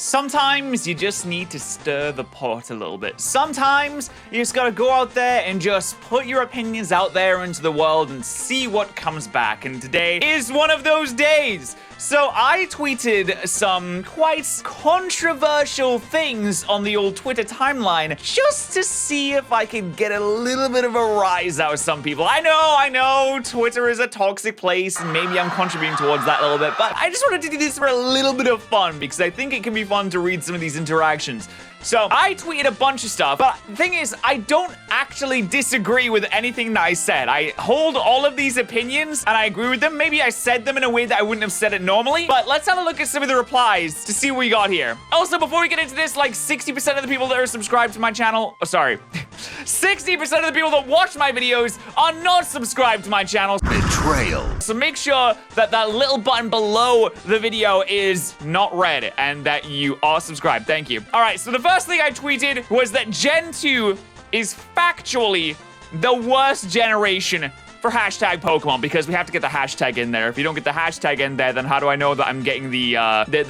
Sometimes you just need to stir the pot a little bit. Sometimes you just gotta go out there and just put your opinions out there into the world and see what comes back. And today is one of those days. So I tweeted some quite controversial things on the old Twitter timeline just to see if I could get a little bit of a rise out of some people. I know, Twitter is a toxic place and maybe I'm contributing towards that a little bit, but I just wanted to do this for a little bit of fun because I think it can be fun to read some of these interactions. So I tweeted a bunch of stuff, but the thing is, I don't actually disagree with anything that I said. I hold all of these opinions and I agree with them. Maybe I said them in a way that I wouldn't have said it normally, but let's have a look at some of the replies to see what we got here. Also, before we get into this, like 60% of the people that are subscribed to my channel, 60% of the people that watch my videos are not subscribed to my channel. Betrayal. So make sure that that little button below the video is not red and that you are subscribed. Thank you. All right, so the first thing I tweeted was that Gen 2 is factually the worst generation for hashtag Pokemon because we have to get the hashtag in there. If you don't get the hashtag in there, then how do I know that I'm getting the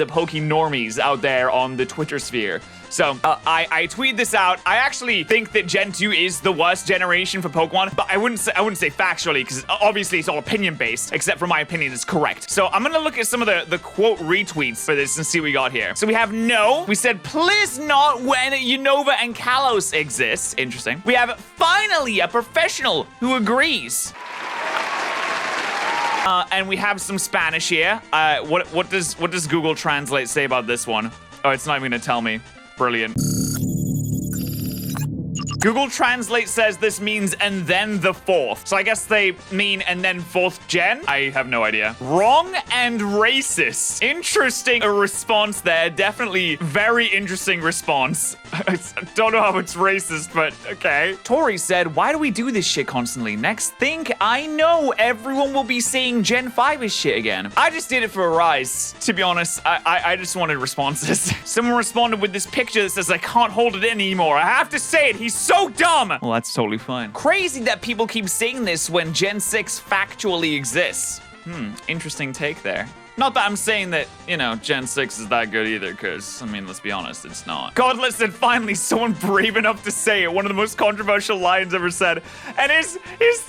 Poke Normies out there on the Twitter sphere? So I tweeted this out. I actually think that Gen 2 is the worst generation for Pokemon, but I wouldn't say factually because obviously it's all opinion based, except for my opinion is correct. So I'm gonna look at some of the quote retweets for this and see what we got here. So we have no. We said please not when Unova and Kalos exist. Interesting. We have finally a professional who agrees. And we have some Spanish here. What does Google Translate say about this one? Oh, it's not even gonna tell me. Brilliant. Google Translate says this means and then the fourth. So I guess they mean and then fourth gen? I have no idea. Wrong and racist. Interesting response there. Definitely very interesting response. I don't know how it's racist, but okay. Tori said, why do we do this shit constantly? Next think, I know everyone will be saying Gen 5 is shit again. I just did it for a rise. To be honest, I just wanted responses. Someone responded with this picture that says, I can't hold it in anymore. I have to say it. He's so dumb. Well, that's totally fine. Crazy that people keep saying this when Gen 6 factually exists. Interesting take there. Not that I'm saying that, you know, Gen 6 is that good either, because, I mean, let's be honest, it's not. God, listen, finally, someone brave enough to say it. One of the most controversial lines ever said. And his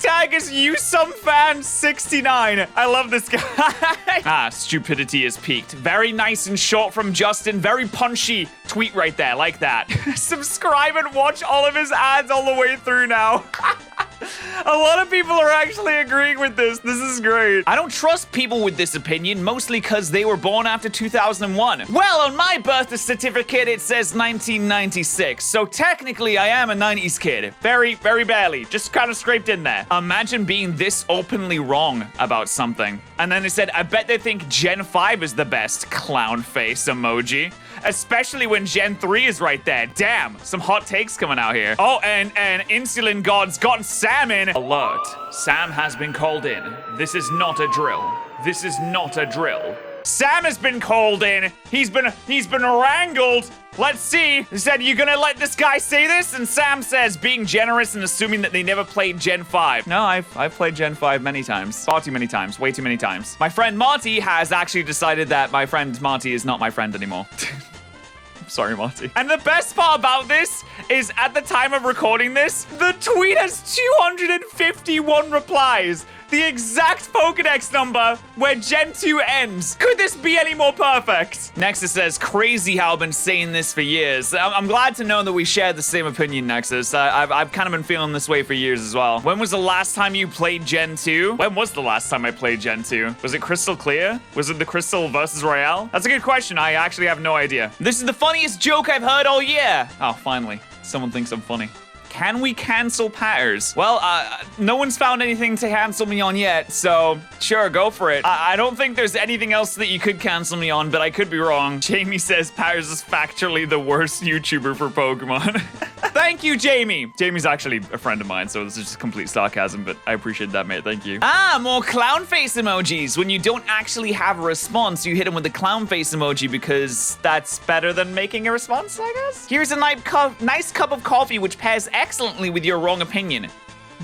tag is YouSomeFan69. I love this guy. Stupidity is peaked. Very nice and short from Justin. Very punchy tweet right there, like that. Subscribe and watch all of his ads all the way through now. A lot of people are actually agreeing with this. This is great. I don't trust people with this opinion, mostly because they were born after 2001. Well, on my birth certificate, it says 1996. So technically, I am a 90s kid. Very, very barely. Just kind of scraped in there. Imagine being this openly wrong about something. And then it said, I bet they think Gen 5 is the best. Clown face emoji. Especially when Gen 3 is right there. Damn, some hot takes coming out here. Oh, and Insulin God's gotten Sam in. Alert, Sam has been called in. This is not a drill. This is not a drill. Sam has been called in. He's been wrangled. Let's see. He said, you gonna let this guy say this? And Sam says, being generous and assuming that they never played Gen 5. No, I've played Gen 5 many times. Far too many times. Way too many times. My friend Marty has actually decided that my friend Marty is not my friend anymore. Sorry, Marty. And the best part about this is at the time of recording this, the tweet has 251 replies. The exact Pokedex number where Gen 2 ends. Could this be any more perfect? Nexus says, crazy how I've been saying this for years. I'm glad to know that we share the same opinion, Nexus. I've kind of been feeling this way for years as well. When was the last time you played Gen 2? When was the last time I played Gen 2? Was it Crystal Clear? Was it the Crystal versus Royale? That's a good question. I actually have no idea. This is the funniest joke I've heard all year. Oh, finally. Someone thinks I'm funny. Can we cancel Patterrz? Well, no one's found anything to cancel me on yet, so sure, go for it. I don't think there's anything else that you could cancel me on, but I could be wrong. Jamie says Patterrz is factually the worst YouTuber for Pokemon. Thank you, Jamie. Jamie's actually a friend of mine, so this is just complete sarcasm, but I appreciate that, mate. Thank you. More clown face emojis. When you don't actually have a response, you hit him with the clown face emoji because that's better than making a response, I guess? Here's a nice cup of coffee which pairs excellently with your wrong opinion.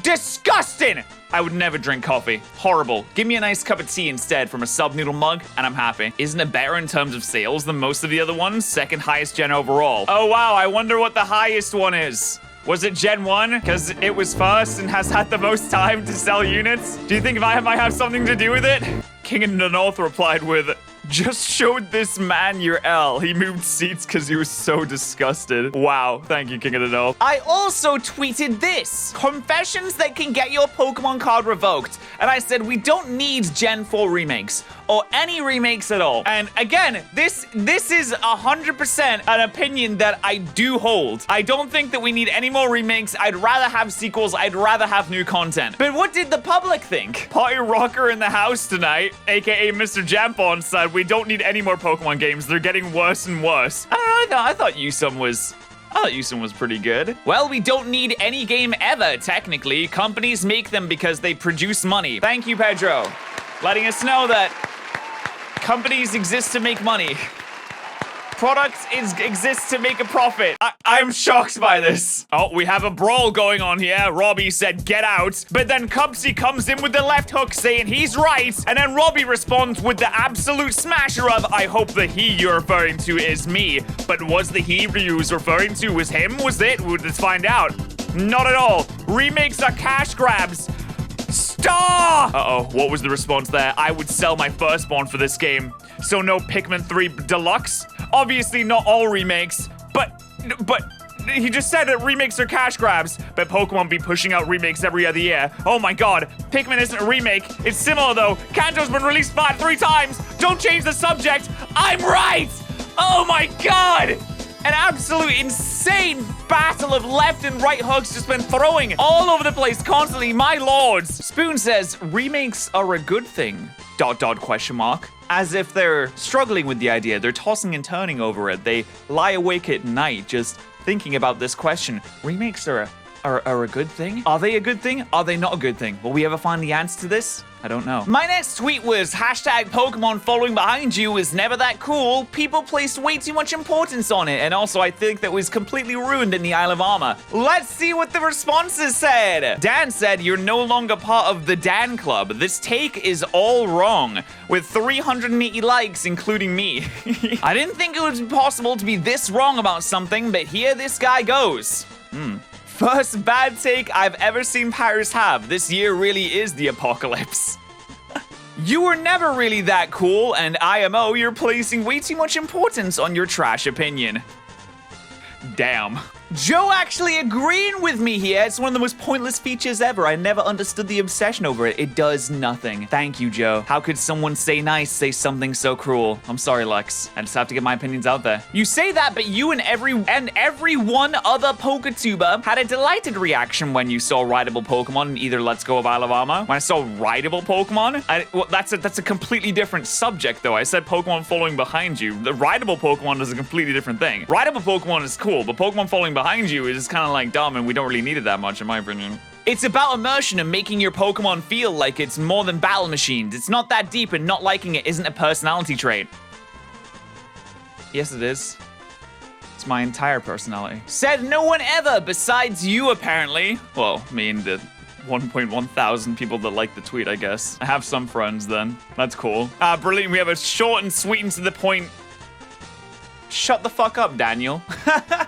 Disgusting! I would never drink coffee. Horrible. Give me a nice cup of tea instead from a sub noodle mug, and I'm happy. Isn't it better in terms of sales than most of the other ones? Second highest gen overall. Oh wow, I wonder what the highest one is. Was it Gen 1? Because it was first and has had the most time to sell units? Do you think I might have something to do with it? King in the North replied with, just showed this man your L. He moved seats because he was so disgusted. Wow. Thank you, King of the North. I also tweeted this. Confessions that can get your Pokemon card revoked. And I said, we don't need Gen 4 remakes. Or any remakes at all. And again, this is 100% an opinion that I do hold. I don't think that we need any more remakes. I'd rather have sequels. I'd rather have new content. But what did the public think? Party Rocker in the house tonight, aka Mr. Jampon, said we don't need any more Pokemon games. They're getting worse and worse. I don't know. I thought Yusum was pretty good. Well, we don't need any game ever, technically. Companies make them because they produce money. Thank you, Pedro. Letting us know that companies exist to make money. Products exist to make a profit. I'm shocked by this. Oh, we have a brawl going on here. Robbie said, get out. But then Cubsy comes in with the left hook saying he's right. And then Robbie responds with the absolute smasher of, I hope the he you're referring to is me. But was the he you was referring to was him? Was it? Let's find out. Not at all. Remakes are cash grabs. Star! Uh-oh, what was the response there? I would sell my firstborn for this game. So no Pikmin 3 Deluxe? Obviously not all remakes, but he just said that remakes are cash grabs, but Pokemon be pushing out remakes every other year. Oh my god, Pikmin isn't a remake. It's similar though. Kanto's been released 3 times. Don't change the subject. I'm right! Oh my god! An absolute insane battle of left and right hooks just been throwing all over the place constantly, my lords. Spoon says, remakes are a good thing, ... question mark. As if they're struggling with the idea. They're tossing and turning over it. They lie awake at night just thinking about this question. Remakes are a good thing? Are they a good thing? Are they not a good thing? Will we ever find the answer to this? I don't know. My next tweet was hashtag Pokemon following behind you is never that cool. People placed way too much importance on it. And also I think that was completely ruined in the Isle of Armor. Let's see what the responses said. Dan said, you're no longer part of the Dan Club. This take is all wrong. With 380 likes, including me. I didn't think it was possible to be this wrong about something, but here this guy goes. First bad take I've ever seen Patterrz have. This year really is the apocalypse. You were never really that cool, and IMO, you're placing way too much importance on your trash opinion. Damn. Joe actually agreeing with me here. It's one of the most pointless features ever. I never understood the obsession over it. It does nothing. Thank you, Joe. How could someone say nice say something so cruel? I'm sorry, Lex. I just have to get my opinions out there. You say that, but you and every one other Poketuber had a delighted reaction when you saw rideable Pokemon in either Let's Go of Isle of Armor. When I saw rideable Pokemon, well, that's a completely different subject, though. I said Pokemon following behind you. The rideable Pokemon is a completely different thing. Rideable Pokemon is cool, but Pokemon following behind you is kind of like dumb, and we don't really need it that much, in my opinion. It's about immersion and making your Pokemon feel like it's more than battle machines. It's not that deep, and not liking it isn't a personality trait. Yes, it is. It's my entire personality. Said no one ever besides you, apparently. Well, me and the 1.1 thousand people that like the tweet, I guess. I have some friends then. That's cool. Brilliant. We have a short and sweet and to the point. Shut the fuck up, Daniel.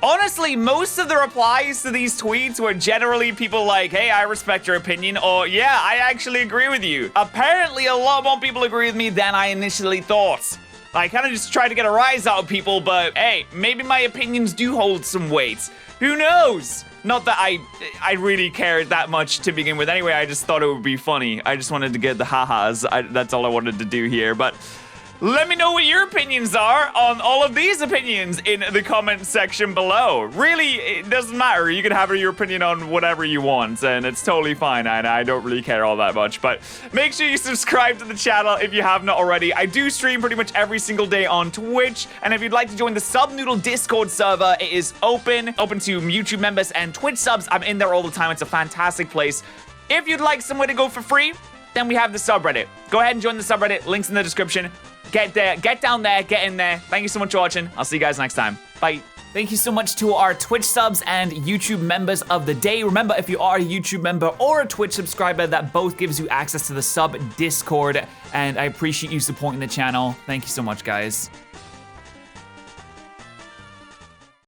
Honestly, most of the replies to these tweets were generally people like, hey, I respect your opinion, or yeah, I actually agree with you. Apparently, a lot more people agree with me than I initially thought. I kind of just tried to get a rise out of people, but hey, maybe my opinions do hold some weight. Who knows? Not that I really cared that much to begin with. Anyway, I just thought it would be funny. I just wanted to get the ha-has. That's all I wanted to do here, but let me know what your opinions are on all of these opinions in the comment section below. Really, it doesn't matter. You can have your opinion on whatever you want, and it's totally fine, and I don't really care all that much. But make sure you subscribe to the channel if you have not already. I do stream pretty much every single day on Twitch, and if you'd like to join the Subnoodle Discord server, it is open to YouTube members and Twitch subs. I'm in there all the time. It's a fantastic place. If you'd like somewhere to go for free, then we have the subreddit. Go ahead and join the subreddit. Links in the description. Get there, get down there, get in there. Thank you so much for watching. I'll see you guys next time. Bye. Thank you so much to our Twitch subs and YouTube members of the day. Remember, if you are a YouTube member or a Twitch subscriber, that both gives you access to the sub Discord, and I appreciate you supporting the channel. Thank you so much, guys.